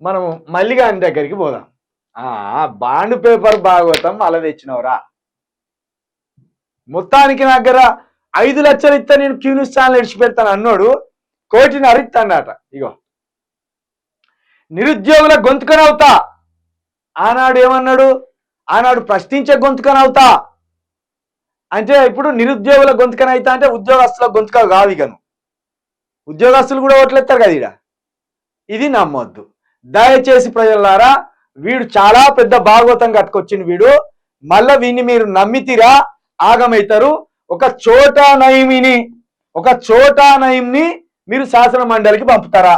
మనము మల్లిగాని దగ్గరికి పోదాం. బాండ్ పేపర్ భాగవతం అలా తెచ్చినవరా? మొత్తానికి నా దగ్గర 5 లక్షలు ఇస్తే నేను క్యూ న్యూస్ ఛానల్ ఇడిచిపెడతాను అన్నోడు 1.5 ఇస్తాడట. ఇగో నిరుద్యోగుల గొంతుకనవుతా. ఆనాడు ఏమన్నాడు? ఆనాడు ప్రశ్నించే గొంతుకనవుతా అంటే ఇప్పుడు నిరుద్యోగుల గొంతుకనైతా అంటే ఉద్యోగస్తుల గొంతుక కాదు. ఇకను ఉద్యోగస్తులు కూడా ఓట్లెత్తారు కదా ఇడ. ఇది నమ్మొద్దు దయచేసి ప్రజలారా. వీడు చాలా పెద్ద భాగవతం కట్టుకొచ్చింది వీడు. మళ్ళా వీడిని మీరు నమ్మితిరా ఆగమవుతారు. ఒక చోటా నయీంని మీరు శాసన మండలికి పంపుతారా?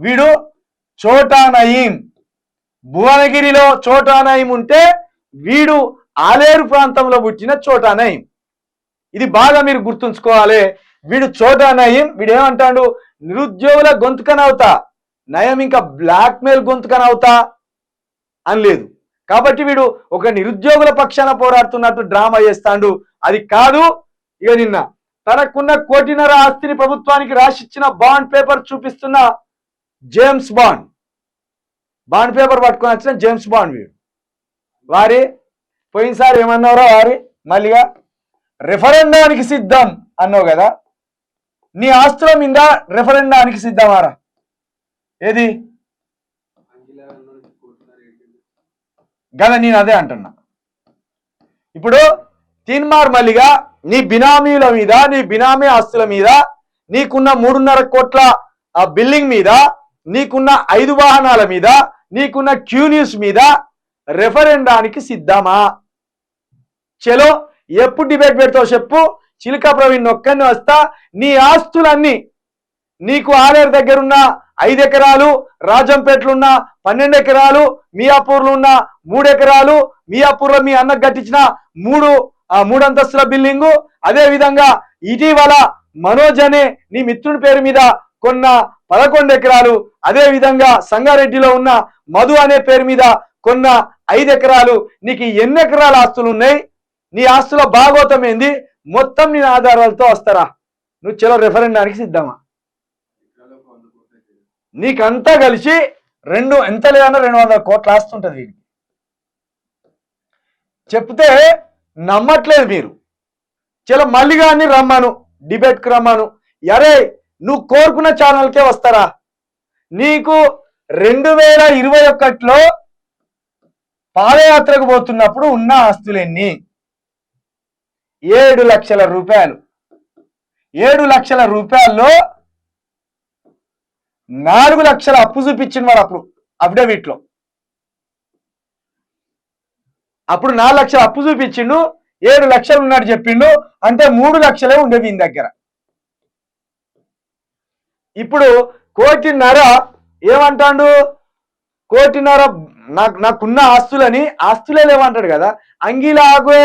వీడు చోటా నయీం, భువనగిరిలో చోటా నయీం ఉంటే వీడు ఆలేరు ప్రాంతంలో పుట్టిన చోటా నయీం. ఇది బాగా మీరు గుర్తుంచుకోవాలి. వీడు చోటా నయీం. వీడు ఏమంటాడు? నిరుద్యోగుల గొంతుకనవుతా, నయం ఇంకా బ్లాక్మెయిల్ గొంతుకనవుతా అని లేదు. కాబట్టి వీడు ఒక నిరుద్యోగుల పక్షాన పోరాడుతున్నట్టు డ్రామా చేస్తాడు. అది కాదు. ఇక నిన్న తనకున్న 1.5 కోటి ఆస్తిని ప్రభుత్వానికి రాసిచ్చిన బాండ్ పేపర్ చూపిస్తున్న జేమ్స్ బాండ్ పేపర్ పట్టుకొని వచ్చిన జేమ్స్ బాండ్ వీడు. వారి పోయినసారి ఏమన్నారో వారి మళ్ళీగా రెఫరెండానికి సిద్ధం అన్నావు కదా. నీ ఆస్తుల మీద రెఫరెండానికి సిద్ధమారా? ఏది గల నేను అదే అంటున్నా. ఇప్పుడు తీన్మార్ మల్లిగా నీ బినామీల మీద, నీ బినామీ ఆస్తుల మీద, నీకున్న 3.5 కోట్ల ఆ బిల్డింగ్ మీద, నీకున్న 5 వాహనాల మీద, నీకున్న క్యూ న్యూస్ మీద రెఫరెండానికి సిద్ధమా? చలో ఎప్పుడు డిబేట్ పెడతావు చెప్పు. చిలుక ప్రవీణ్ ఒక్కరిని వస్తా. నీ ఆస్తులన్నీ నీకు ఆలేరు దగ్గరున్న 5 ఎకరాలు, రాజంపేటలో ఉన్న 12 ఎకరాలు, మియాపూర్లో ఉన్న 3 ఎకరాలు, మియాపూర్లో మీ అన్నకు కట్టించిన 3 అంతస్తుల బిల్డింగు, అదే విధంగా ఇటీవల మనోజ్ అనే నీ మిత్రుని పేరు మీద కొన్న 11 ఎకరాలు, అదే విధంగా సంగారెడ్డిలో ఉన్న మధు అనే పేరు మీద కొన్న 5 ఎకరాలు, నీకు ఎన్ని ఎకరాల ఆస్తులు ఉన్నాయి? నీ ఆస్తుల భాగోతం ఏంది? మొత్తం నీ ఆధారాలతో వస్తారా? నువ్వు చలో రెఫరెండానికి సిద్ధమా? నీకంతా కలిసి ఎంత లేదన్నా 200 కోట్ల ఆస్తి ఉంటుంది. వీడికి చెప్తే నమ్మట్లేదు మీరు. చలో మల్లిగాని రమ్మను, డిబేట్కి రమ్మను. అరే నువ్వు కోరుకున్న ఛానల్కే వస్తారా? నీకు 2021లో పాదయాత్రకు పోతున్నప్పుడు ఉన్న ఆస్తులెన్ని? 7 లక్షల రూపాయలు. 7 లక్షల రూపాయల్లో 4 లక్షల అప్పు చూపించింది వాడు అప్పుడు అఫిడవిట్లో. అప్పుడు 4 లక్షల అప్పు చూపించిండు, 7 లక్షలు ఉన్నాడు చెప్పిండు. అంటే 3 లక్షలే ఉండేవి ఈయన దగ్గర. ఇప్పుడు 1.5 కోటి ఏమంటాడు? 1.5 కోటి నాకున్న ఆస్తులని, ఆస్తులే లేవంటాడు కదా. అంగిలాగే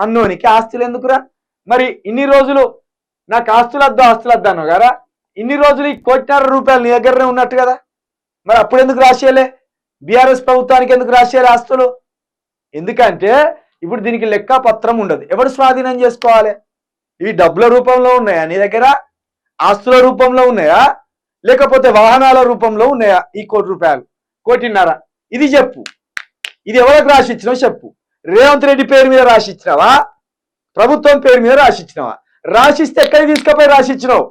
అన్నోనికి ఆస్తులు ఎందుకురా? మరి ఇన్ని రోజులు నాకు ఆస్తులు వద్దు అన్నావు కదా. ఇన్ని రోజులు 1.5 కోటి రూపాయలు నీ దగ్గరనే ఉన్నట్టు కదా. మరి అప్పుడు ఎందుకు రాసేయలే? బీఆర్ఎస్ ప్రభుత్వానికి ఎందుకు రాసేయాలి ఆస్తులు? ఎందుకంటే ఇప్పుడు దీనికి లెక్క పత్రం ఉండదు. ఎవరు స్వాధీనం చేసుకోవాలి? ఇవి డబ్బుల రూపంలో ఉన్నాయా నీ దగ్గర? ఆస్తుల రూపంలో ఉన్నాయా? లేకపోతే వాహనాల రూపంలో ఉన్నాయా? ఈ 1 కోటి రూపాయలు, 1.5 కోటి ఇది చెప్పు. ఇది ఎవరికి రాసిచ్చినావు చెప్పు. రేవంత్ రెడ్డి పేరు మీద రాసిచ్చినావా? ప్రభుత్వం పేరు మీద రాసిచ్చినావా? రాసిస్తే ఎక్కడికి తీసుకుపోయి రాసిచ్చినావు?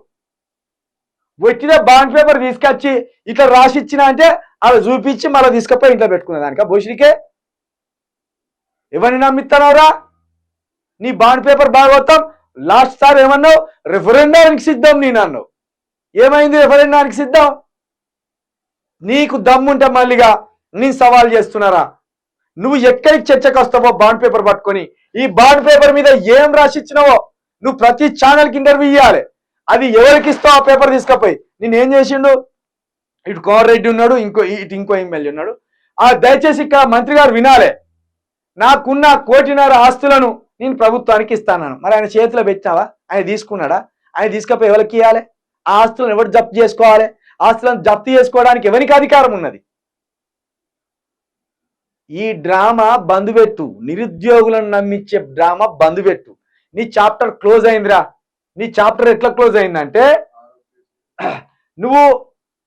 వచ్చిన బాండ్ పేపర్ తీసుకొచ్చి ఇట్లా రాసిచ్చిన అంటే అలా చూపించి మళ్ళీ తీసుకుపోయి ఇంట్లో పెట్టుకునే దానిక భోషికే? ఎవరిని నమ్మిస్తున్నావురా? నీ bond paper Bhagavatam last sir ఏమన్నావు? రెఫరెండానికి సిద్ధం నేను అన్నావు. ఏమైంది రెఫరెండానికి సిద్ధం? నీకు దమ్ముంటే మళ్ళీగా నేను సవాల్ చేస్తున్నారా? నువ్వు ఎక్కడికి చర్చకు వస్తావో బాండ్ పేపర్ పట్టుకొని, ఈ బాండ్ పేపర్ మీద ఏం రాసిచ్చినావో నువ్వు ప్రతి ఛానల్కి ఇంటర్వ్యూ ఇవ్వాలి. అది ఎవరికి ఇస్తావు ఆ పేపర్ తీసుకపోయి? నేనేం చేసిండు? ఇటు కోమరెడ్డి ఉన్నాడు, ఇంకో ఎమ్మెల్యే ఉన్నాడు. దయచేసి ఇక్కడ మంత్రి గారు వినాలే. నాకున్న 1.5 కోటి ఆస్తులను నేను ప్రభుత్వానికి ఇస్తాను. మరి ఆయన చేతిలో పెట్టినావా? ఆయన తీసుకున్నాడా? ఆయన తీసుకపోయి ఎవరికి ఇవ్వాలి? ఆ ఆస్తులను ఎవరు జప్తు చేసుకోవాలి? ఆస్తులను జప్తు చేసుకోవడానికి ఎవరికి అధికారం ఉన్నది? ఈ డ్రామా బంద్ పెట్టు. నిరుద్యోగులను నమ్మించే డ్రామా బంద్ పెట్టు. నీ చాప్టర్ క్లోజ్ అయిందిరా. నీ చాప్టర్ ఎట్లా క్లోజ్ అయిందంటే, నువ్వు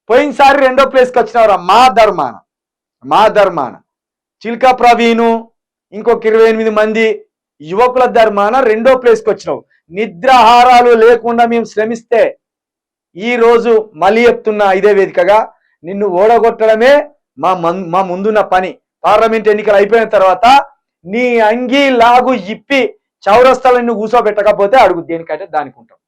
పోయినసారి 2వ ప్లేస్కి వచ్చినావురా మా ధర్మాన. మా ధర్మాన చిల్కా ప్రవీణు ఇంకొక 28 మంది యువకుల ధర్మాన 2వ ప్లేస్కి వచ్చినావు. నిద్రాహారాలు లేకుండా మేము శ్రమిస్తే ఈ రోజు మళ్ళీ చెప్తున్నా ఇదే వేదికగా నిన్ను ఓడగొట్టడమే మా ముందున్న పని. పార్లమెంట్ ఎన్నికలు అయిపోయిన తర్వాత నీ అంగీ లాగు ఇప్పి చౌరస్తాలో నిన్ను కూర్చోబెట్టకపోతే అడుగు దేనికంటే దానికి ఉంటాం.